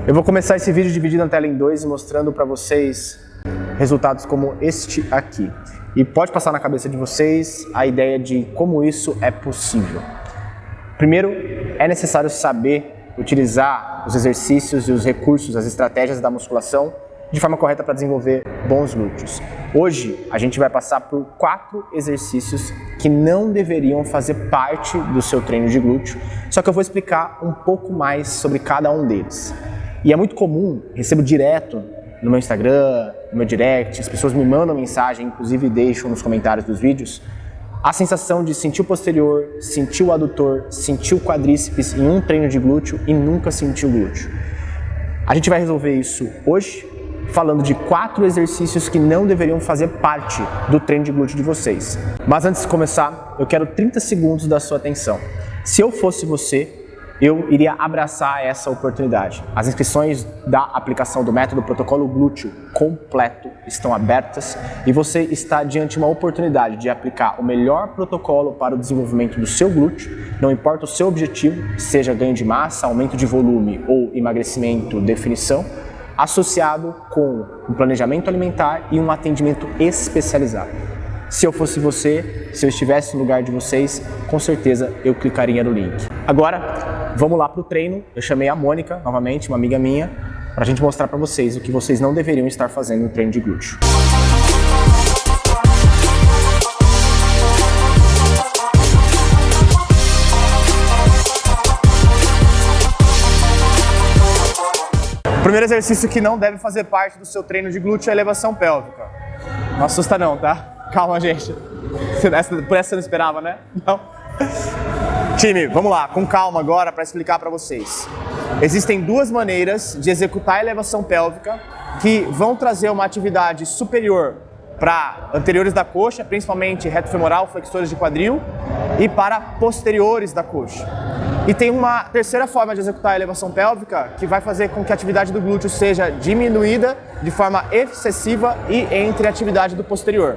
Eu vou começar esse vídeo dividindo a tela em dois e mostrando para vocês resultados como este aqui. E pode passar na cabeça de vocês a ideia de como isso é possível. Primeiro, é necessário saber utilizar os exercícios e os recursos, as estratégias da musculação de forma correta para desenvolver bons glúteos. Hoje, a gente vai passar por 4 exercícios que não deveriam fazer parte do seu treino de glúteo, só que eu vou explicar um pouco mais sobre cada um deles. E é muito comum, recebo direto no meu Instagram, no meu direct, as pessoas me mandam mensagem, inclusive deixam nos comentários dos vídeos, a sensação de sentir o posterior, sentir o adutor, sentir o quadríceps em um treino de glúteo e nunca sentir o glúteo. A gente vai resolver isso hoje, falando de 4 exercícios que não deveriam fazer parte do treino de glúteo de vocês. Mas antes de começar, eu quero 30 segundos da sua atenção. Se eu fosse você, eu iria abraçar essa oportunidade. As inscrições da aplicação do método Protocolo Glúteo completo estão abertas e você está diante de uma oportunidade de aplicar o melhor protocolo para o desenvolvimento do seu glúteo, não importa o seu objetivo, seja ganho de massa, aumento de volume ou emagrecimento, definição, associado com um planejamento alimentar e um atendimento especializado. Se eu fosse você, se eu estivesse no lugar de vocês, com certeza eu clicaria no link. Agora, vamos lá para o treino. Eu chamei a Mônica, novamente, uma amiga minha, para a gente mostrar para vocês o que vocês não deveriam estar fazendo no treino de glúteo. O primeiro exercício que não deve fazer parte do seu treino de glúteo é a elevação pélvica. Não assusta não, tá? Calma, gente. Por essa você não esperava, né? Não. Time, vamos lá, com calma agora para explicar para vocês. Existem 2 maneiras de executar a elevação pélvica que vão trazer uma atividade superior para anteriores da coxa, principalmente reto femoral, flexores de quadril, e para posteriores da coxa. E tem uma terceira forma de executar a elevação pélvica que vai fazer com que a atividade do glúteo seja diminuída de forma excessiva e entre a atividade do posterior.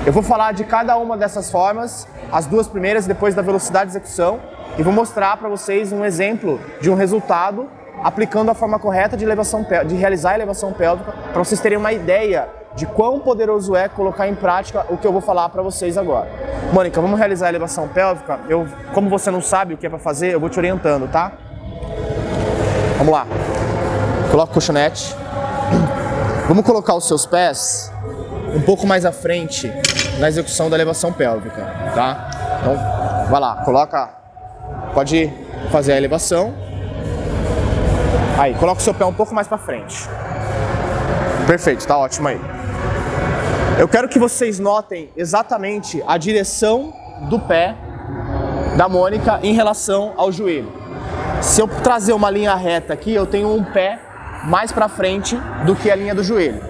Eu vou falar de cada uma dessas formas, as 2 primeiras depois da velocidade de execução, e vou mostrar para vocês um exemplo de um resultado aplicando a forma correta de realizar a elevação pélvica, para vocês terem uma ideia de quão poderoso é colocar em prática o que eu vou falar para vocês agora. Mônica, vamos realizar a elevação pélvica? Como você não sabe o que é para fazer, eu vou te orientando, tá? Vamos lá. Coloca o colchonete. Vamos colocar os seus pés um pouco mais à frente na execução da elevação pélvica, tá? Então, vai lá, coloca, pode fazer a elevação. Aí, coloca o seu pé um pouco mais para frente. Perfeito, tá ótimo aí. Eu quero que vocês notem exatamente a direção do pé da Mônica em relação ao joelho. Se eu trazer uma linha reta aqui, eu tenho um pé mais para frente do que a linha do joelho.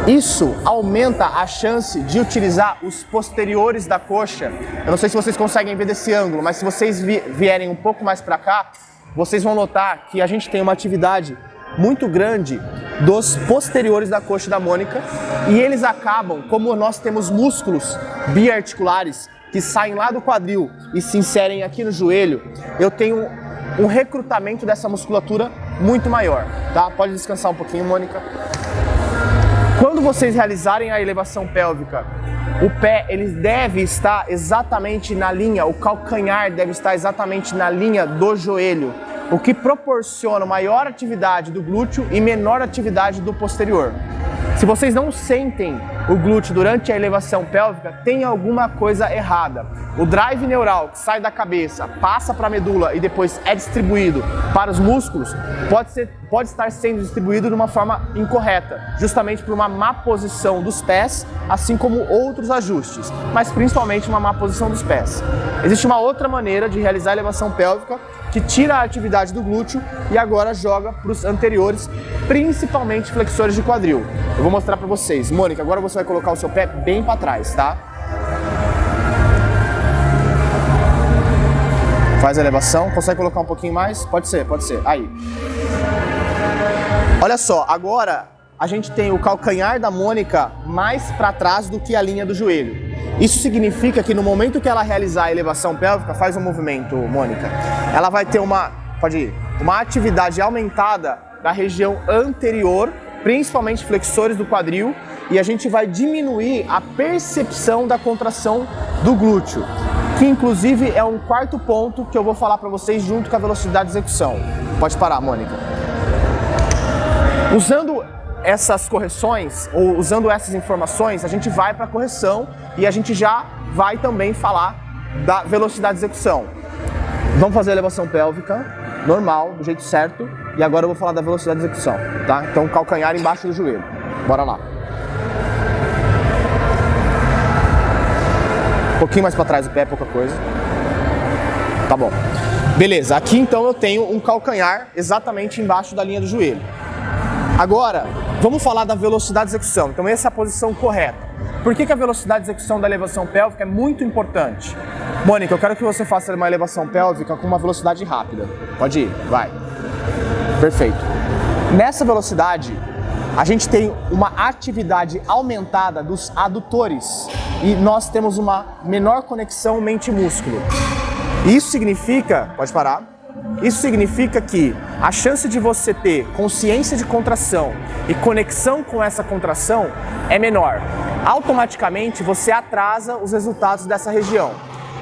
Isso aumenta a chance de utilizar os posteriores da coxa. Eu não sei se vocês conseguem ver desse ângulo, mas se vocês vierem um pouco mais para cá, vocês vão notar que a gente tem uma atividade muito grande dos posteriores da coxa da Mônica e eles acabam, como nós temos músculos biarticulares que saem lá do quadril e se inserem aqui no joelho, eu tenho um recrutamento dessa musculatura muito maior, tá? Pode descansar um pouquinho, Mônica. Quando vocês realizarem a elevação pélvica, o pé ele deve estar exatamente na linha, o calcanhar deve estar exatamente na linha do joelho, o que proporciona maior atividade do glúteo e menor atividade do posterior. Se vocês não sentem o glúteo durante a elevação pélvica, tem alguma coisa errada. O drive neural que sai da cabeça, passa para a medula e depois é distribuído para os músculos, pode estar sendo distribuído de uma forma incorreta, justamente por uma má posição dos pés, assim como outros ajustes, mas principalmente uma má posição dos pés. Existe uma outra maneira de realizar a elevação pélvica que tira a atividade do glúteo e agora joga para os anteriores, principalmente flexores de quadril. Eu vou mostrar para vocês. Mônica, agora você vai colocar o seu pé bem para trás, tá? Faz a elevação. Consegue colocar um pouquinho mais? Pode ser, pode ser. Aí. Olha só, agora a gente tem o calcanhar da Mônica mais para trás do que a linha do joelho. Isso significa que no momento que ela realizar a elevação pélvica, faz um movimento, Mônica, ela vai ter uma atividade aumentada da região anterior, principalmente flexores do quadril, e a gente vai diminuir a percepção da contração do glúteo, que inclusive é um quarto ponto que eu vou falar para vocês junto com a velocidade de execução. Pode parar, Mônica. Usando essas correções, ou usando essas informações, a gente vai para a correção e a gente já vai também falar da velocidade de execução. Vamos fazer a elevação pélvica, normal, do jeito certo, e agora eu vou falar da velocidade de execução, tá? Então, calcanhar embaixo do joelho. Bora lá. Um pouquinho mais para trás do pé, pouca coisa. Tá bom. Beleza, aqui então eu tenho um calcanhar exatamente embaixo da linha do joelho. Agora, vamos falar da velocidade de execução. Então essa é a posição correta. Por que a velocidade de execução da elevação pélvica é muito importante? Mônica, eu quero que você faça uma elevação pélvica com uma velocidade rápida. Pode ir, vai. Perfeito. Nessa velocidade, a gente tem uma atividade aumentada dos adutores e nós temos uma menor conexão mente-músculo. Isso significa, pode parar, isso significa que a chance de você ter consciência de contração e conexão com essa contração é menor. Automaticamente você atrasa os resultados dessa região.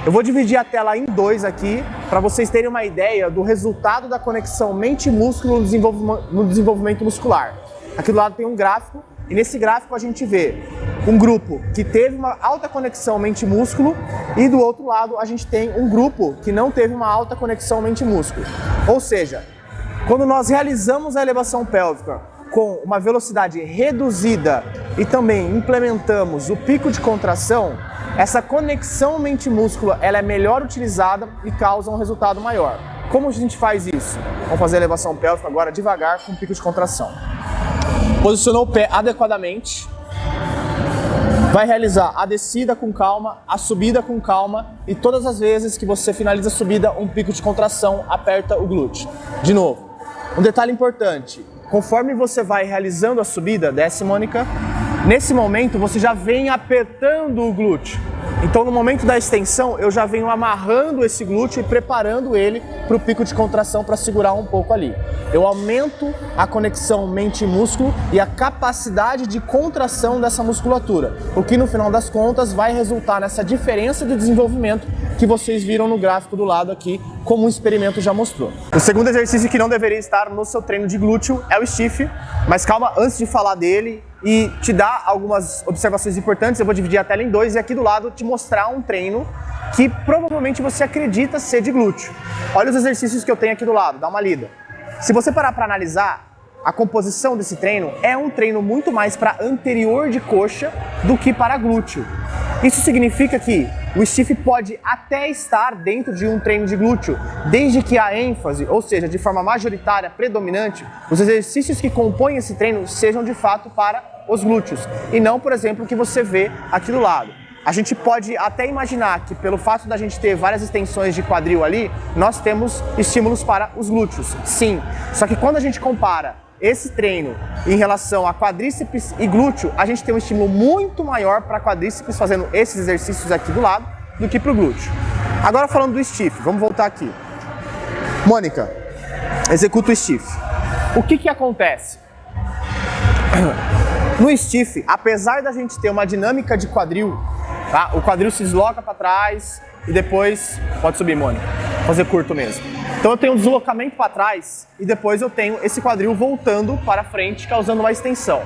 Eu vou dividir a tela em dois aqui para vocês terem uma ideia do resultado da conexão mente-músculo no desenvolvimento muscular. Aqui do lado tem um gráfico e nesse gráfico a gente vê um grupo que teve uma alta conexão mente-músculo e do outro lado a gente tem um grupo que não teve uma alta conexão mente-músculo. Ou seja, quando nós realizamos a elevação pélvica com uma velocidade reduzida e também implementamos o pico de contração, essa conexão mente-músculo ela é melhor utilizada e causa um resultado maior. Como a gente faz isso? Vamos fazer a elevação pélvica agora devagar com pico de contração. Posicionou o pé adequadamente, vai realizar a descida com calma, a subida com calma e todas as vezes que você finaliza a subida, um pico de contração, aperta o glúteo. De novo, um detalhe importante, conforme você vai realizando a subida, desce, Mônica, nesse momento você já vem apertando o glúteo. Então no momento da extensão eu já venho amarrando esse glúteo e preparando ele para o pico de contração para segurar um pouco ali. Eu aumento a conexão mente-músculo e a capacidade de contração dessa musculatura, o que no final das contas vai resultar nessa diferença de desenvolvimento que vocês viram no gráfico do lado aqui, como o experimento já mostrou. O segundo exercício que não deveria estar no seu treino de glúteo é o stiff, mas calma, antes de falar dele e te dar algumas observações importantes, eu vou dividir a tela em dois e aqui do lado te mostrar um treino que provavelmente você acredita ser de glúteo. Olha os exercícios que eu tenho aqui do lado, dá uma lida. Se você parar para analisar, a composição desse treino é um treino muito mais para anterior de coxa do que para glúteo. Isso significa que o stiff pode até estar dentro de um treino de glúteo, desde que a ênfase, ou seja, de forma majoritária, predominante, os exercícios que compõem esse treino sejam de fato para os glúteos, e não, por exemplo, o que você vê aqui do lado. A gente pode até imaginar que pelo fato da gente ter várias extensões de quadril ali, nós temos estímulos para os glúteos, sim. Só que quando a gente compara esse treino em relação a quadríceps e glúteo, a gente tem um estímulo muito maior para quadríceps fazendo esses exercícios aqui do lado do que para o glúteo. Agora falando do stiff, vamos voltar aqui. Mônica, executa o stiff. O que acontece? No stiff, apesar da gente ter uma dinâmica de quadril, tá? O quadril se desloca para trás e depois pode subir, Mônica, fazer curto mesmo. Então eu tenho um deslocamento para trás e depois eu tenho esse quadril voltando para frente, causando uma extensão.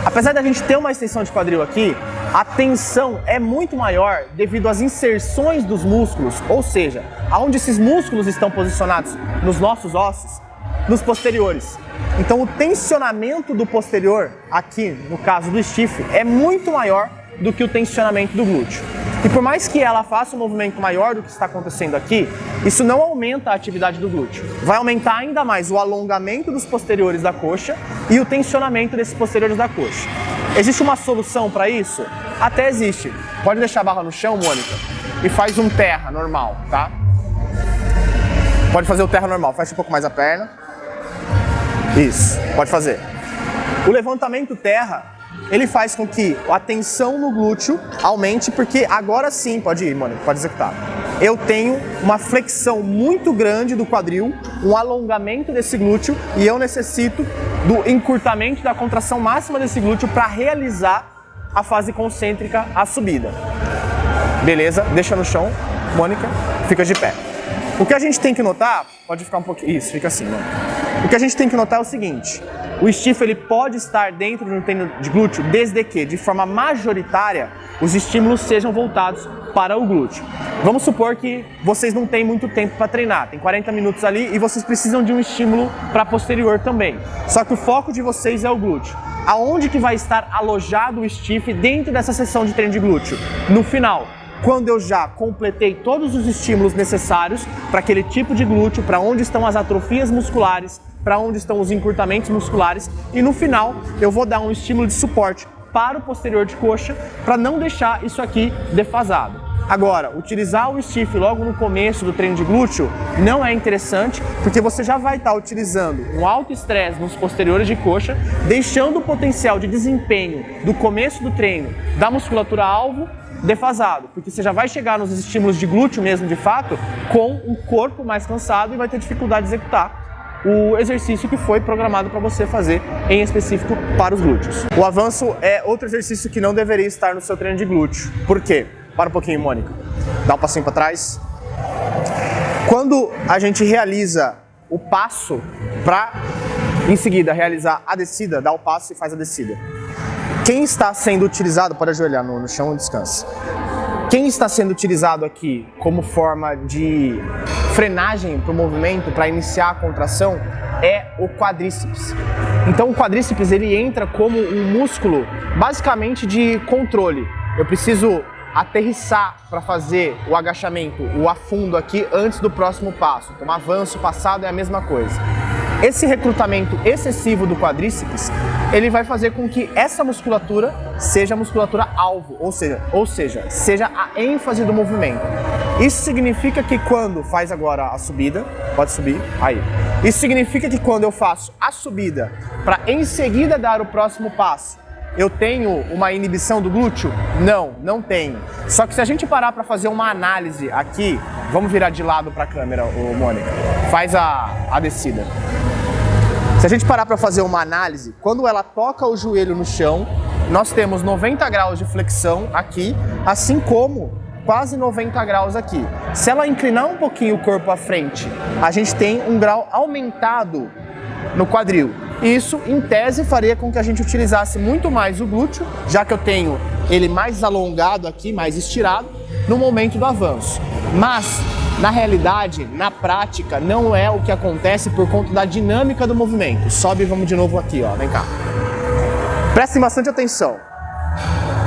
Apesar da gente ter uma extensão de quadril aqui, a tensão é muito maior devido às inserções dos músculos, ou seja, aonde esses músculos estão posicionados nos nossos ossos, nos posteriores. Então o tensionamento do posterior, aqui no caso do stiff, é muito maior do que o tensionamento do glúteo. E por mais que ela faça um movimento maior do que está acontecendo aqui, isso não aumenta a atividade do glúteo. Vai aumentar ainda mais o alongamento dos posteriores da coxa e o tensionamento desses posteriores da coxa. Existe uma solução para isso? Até existe. Pode deixar a barra no chão, Mônica, e faz um terra normal, tá? Pode fazer o terra normal, fecha um pouco mais a perna. Isso, pode fazer. O levantamento terra, ele faz com que a tensão no glúteo aumente, porque agora sim, pode ir, Mônica, pode executar. eu tenho uma flexão muito grande do quadril, um alongamento desse glúteo e eu necessito do encurtamento da contração máxima desse glúteo para realizar a fase concêntrica, a subida. Beleza? Deixa no chão, Mônica, fica de pé. O que a gente tem que notar, pode ficar um pouquinho, isso, fica assim, né? O que a gente tem que notar é o seguinte, o stiff ele pode estar dentro de um treino de glúteo desde que, de forma majoritária, os estímulos sejam voltados para o glúteo. Vamos supor que vocês não têm muito tempo para treinar, tem 40 minutos ali e vocês precisam de um estímulo para posterior também. Só que o foco de vocês é o glúteo. Aonde que vai estar alojado o stiff dentro dessa sessão de treino de glúteo? No final. Quando eu já completei todos os estímulos necessários para aquele tipo de glúteo, para onde estão as atrofias musculares, para onde estão os encurtamentos musculares e no final eu vou dar um estímulo de suporte para o posterior de coxa para não deixar isso aqui defasado. Agora, utilizar o stiff logo no começo do treino de glúteo não é interessante porque você já vai estar utilizando um alto estresse nos posteriores de coxa, deixando o potencial de desempenho do começo do treino da musculatura alvo defasado, porque você já vai chegar nos estímulos de glúteo mesmo de fato com um corpo mais cansado e vai ter dificuldade de executar o exercício que foi programado para você fazer em específico para os glúteos. O avanço é outro exercício que não deveria estar no seu treino de glúteo. Por quê? Para um pouquinho, Mônica. Dá um passinho para trás. Quando a gente realiza o passo para em seguida realizar a descida, dá o passo e faz a descida. Quem está sendo utilizado, pode ajoelhar no chão e descansa. Quem está sendo utilizado aqui como forma de frenagem para o movimento, para iniciar a contração, é o quadríceps. Então o quadríceps ele entra como um músculo basicamente de controle. Eu preciso aterrissar para fazer o agachamento, o afundo aqui antes do próximo passo. Então avanço, passado é a mesma coisa. Esse recrutamento excessivo do quadríceps, ele vai fazer com que essa musculatura seja a musculatura alvo, ou seja, seja a ênfase do movimento. Isso significa que quando faz agora a subida, pode subir, aí. Isso significa que quando eu faço a subida para em seguida dar o próximo passo, eu tenho uma inibição do glúteo? Não, não tenho. Só que se a gente parar para fazer uma análise aqui, vamos virar de lado para a câmera, Mônica, faz a descida. Se a gente parar para fazer uma análise, quando ela toca o joelho no chão, nós temos 90 graus de flexão aqui, assim como quase 90 graus aqui. Se ela inclinar um pouquinho o corpo à frente, a gente tem um grau aumentado no quadril. Isso, em tese, faria com que a gente utilizasse muito mais o glúteo, já que eu tenho ele mais alongado aqui, mais estirado, no momento do avanço. Mas, na realidade, na prática, não é o que acontece por conta da dinâmica do movimento. Sobe, vamos de novo aqui, ó, vem cá. Prestem bastante atenção.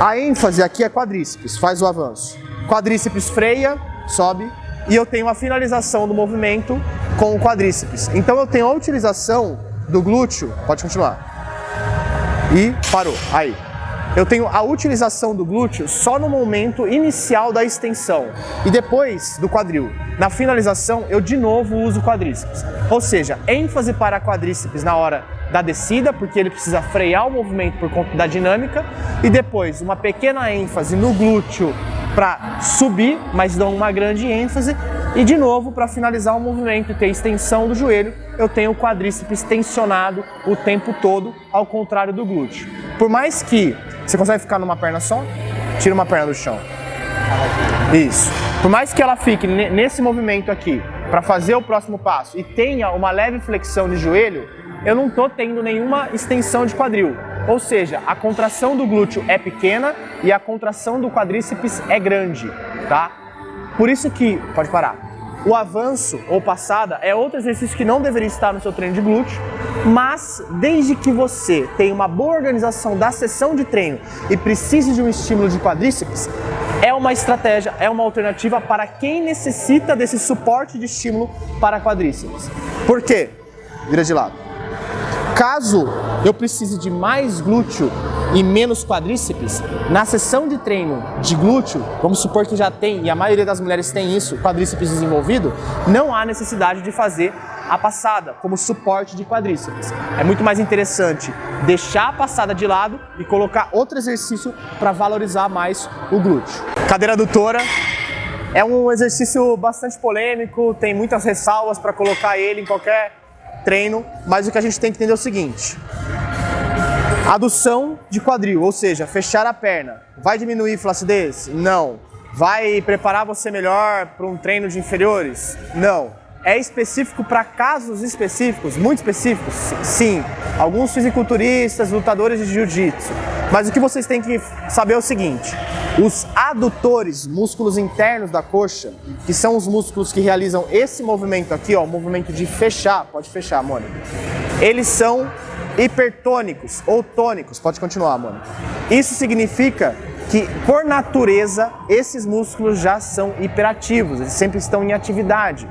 A ênfase aqui é quadríceps, faz o avanço. Quadríceps freia, sobe, e eu tenho a finalização do movimento com o quadríceps. Então eu tenho a utilização do glúteo, pode continuar, e parou, aí. Eu tenho a utilização do glúteo só no momento inicial da extensão e depois do quadril. Na finalização, eu de novo uso o quadríceps. Ou seja, ênfase para quadríceps na hora da descida, porque ele precisa frear o movimento por conta da dinâmica, e depois uma pequena ênfase no glúteo para subir, mas não uma grande ênfase, e de novo, para finalizar o movimento e ter extensão do joelho, eu tenho o quadríceps tensionado o tempo todo, ao contrário do glúteo. Por mais que você consegue ficar numa perna só, tira uma perna do chão. Isso. Por mais que ela fique nesse movimento aqui, para fazer o próximo passo, e tenha uma leve flexão de joelho, eu não estou tendo nenhuma extensão de quadril. Ou seja, a contração do glúteo é pequena e a contração do quadríceps é grande, tá? Por isso que, pode parar, o avanço ou passada é outro exercício que não deveria estar no seu treino de glúteo, mas desde que você tenha uma boa organização da sessão de treino e precise de um estímulo de quadríceps, é uma estratégia, é uma alternativa para quem necessita desse suporte de estímulo para quadríceps. Por quê? Vira de lado. Caso eu precise de mais glúteo e menos quadríceps, na sessão de treino de glúteo, vamos supor que já tem, e a maioria das mulheres tem isso, quadríceps desenvolvido, não há necessidade de fazer a passada como suporte de quadríceps. É muito mais interessante deixar a passada de lado e colocar outro exercício para valorizar mais o glúteo. Cadeira adutora, É um exercício bastante polêmico, tem muitas ressalvas para colocar ele em qualquer treino, mas o que a gente tem que entender é o seguinte: adução de quadril, ou seja, fechar a perna, vai diminuir flacidez? Não. Vai preparar você melhor para um treino de inferiores? Não. É específico para casos específicos, muito específicos? Sim. Alguns fisiculturistas, lutadores de jiu-jitsu. Mas o que vocês têm que saber é o seguinte: os adutores, músculos internos da coxa, que são os músculos que realizam esse movimento aqui, ó, o movimento de fechar, pode fechar, Mônica. Eles são hipertônicos ou tônicos, pode continuar, Mônica. Isso significa que, por natureza, esses músculos já são hiperativos, eles sempre estão em atividade.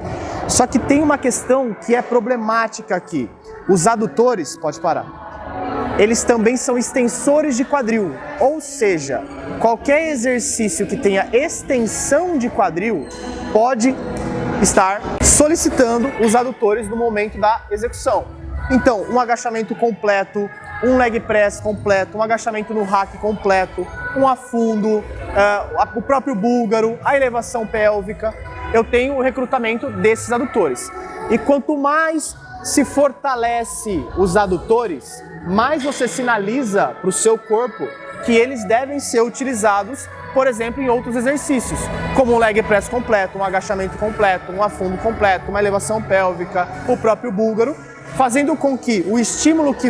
Só que tem uma questão que é problemática aqui. Os adutores, pode parar, eles também são extensores de quadril, ou seja, qualquer exercício que tenha extensão de quadril pode estar solicitando os adutores no momento da execução. Então, um agachamento completo, um leg press completo, um agachamento no rack completo, um afundo, o próprio búlgaro, a elevação pélvica, eu tenho o recrutamento desses adutores. E quanto mais se fortalece os adutores, mais você sinaliza para o seu corpo que eles devem ser utilizados, por exemplo, em outros exercícios, como um leg press completo, um agachamento completo, um afundo completo, uma elevação pélvica, o próprio búlgaro, fazendo com que o estímulo que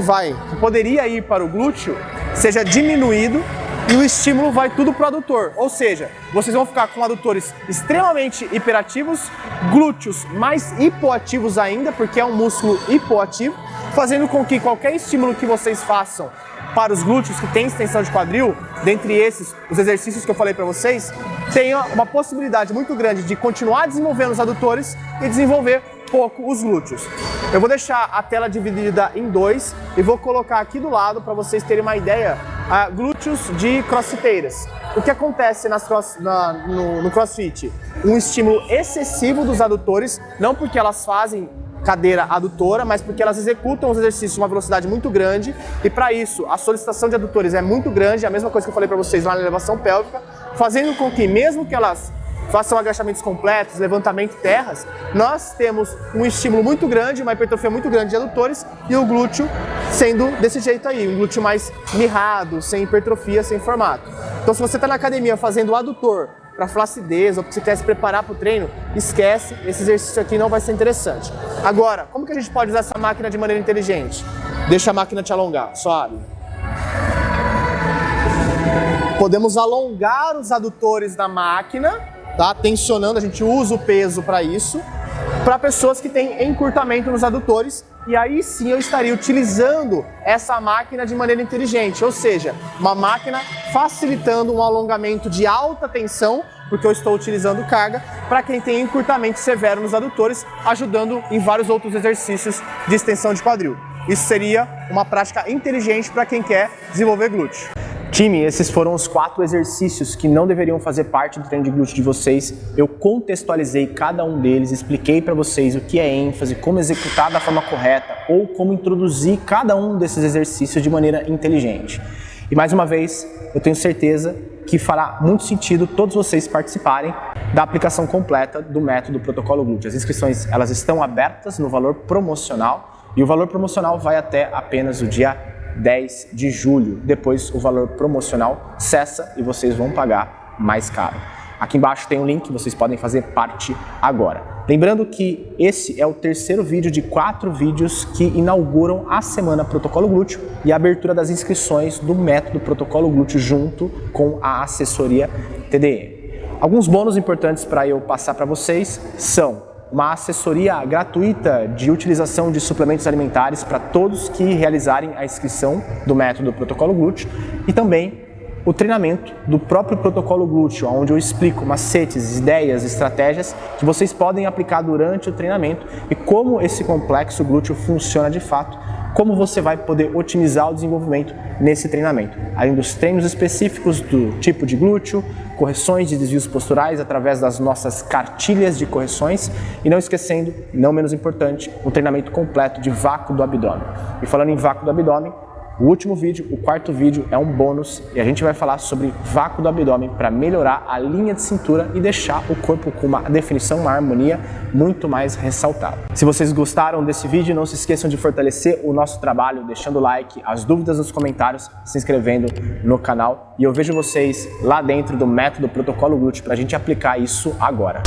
poderia ir para o glúteo seja diminuído e o estímulo vai tudo para o adutor. Ou seja, vocês vão ficar com adutores extremamente hiperativos, glúteos mais hipoativos ainda, porque é um músculo hipoativo, fazendo com que qualquer estímulo que vocês façam para os glúteos que tem extensão de quadril, dentre esses, os exercícios que eu falei para vocês, tenha uma possibilidade muito grande de continuar desenvolvendo os adutores e desenvolver pouco os glúteos. Eu vou deixar a tela dividida em dois e vou colocar aqui do lado para vocês terem uma ideia, glúteos de crossfiteiras. O que acontece no crossfit? Um estímulo excessivo dos adutores, não porque elas fazem cadeira adutora, mas porque elas executam os exercícios em uma velocidade muito grande e para isso a solicitação de adutores é muito grande, a mesma coisa que eu falei para vocês lá na elevação pélvica, fazendo com que mesmo que elas façam agachamentos completos, levantamento de terras, nós temos um estímulo muito grande, uma hipertrofia muito grande de adutores e o glúteo sendo desse jeito aí, um glúteo mais mirrado, sem hipertrofia, sem formato. Então se você está na academia fazendo o adutor para flacidez ou porque você quer se preparar para o treino, esquece, esse exercício aqui não vai ser interessante. Agora, como que a gente pode usar essa máquina de maneira inteligente? Deixa a máquina te alongar, só abre. Podemos alongar os adutores da máquina, tá? Tensionando, a gente usa o peso para isso, para pessoas que têm encurtamento nos adutores, e aí sim eu estaria utilizando essa máquina de maneira inteligente, ou seja, uma máquina facilitando um alongamento de alta tensão, porque eu estou utilizando carga, para quem tem encurtamento severo nos adutores, ajudando em vários outros exercícios de extensão de quadril. Isso seria uma prática inteligente para quem quer desenvolver glúteo. Time, esses foram os 4 exercícios que não deveriam fazer parte do treino de glúteo de vocês. Eu contextualizei cada um deles, expliquei para vocês o que é ênfase, como executar da forma correta ou como introduzir cada um desses exercícios de maneira inteligente. E mais uma vez, eu tenho certeza que fará muito sentido todos vocês participarem da aplicação completa do método Protocolo Glúteo. As inscrições elas estão abertas no valor promocional e o valor promocional vai até apenas o dia 10 de julho. Depois o valor promocional cessa e vocês vão pagar mais caro. Aqui embaixo tem um link, vocês podem fazer parte agora. Lembrando que esse é o terceiro vídeo de 4 vídeos que inauguram a semana Protocolo Glúteo e a abertura das inscrições do método Protocolo Glúteo junto com a assessoria TDE. Alguns bônus importantes para eu passar para vocês são uma assessoria gratuita de utilização de suplementos alimentares para todos que realizarem a inscrição do método Protocolo Glúteo e também o treinamento do próprio Protocolo Glúteo, onde eu explico macetes, ideias, estratégias que vocês podem aplicar durante o treinamento e como esse complexo glúteo funciona de fato, como você vai poder otimizar o desenvolvimento nesse treinamento, além dos treinos específicos do tipo de glúteo, correções de desvios posturais através das nossas cartilhas de correções e não esquecendo, não menos importante, um treinamento completo de vácuo do abdômen. E falando em vácuo do abdômen, O último vídeo, o quarto vídeo, é um bônus e a gente vai falar sobre vácuo do abdômen para melhorar a linha de cintura e deixar o corpo com uma definição, uma harmonia muito mais ressaltada. Se vocês gostaram desse vídeo, não se esqueçam de fortalecer o nosso trabalho, deixando o like, as dúvidas nos comentários, se inscrevendo no canal. E eu vejo vocês lá dentro do método Protocolo Glúteo para a gente aplicar isso agora.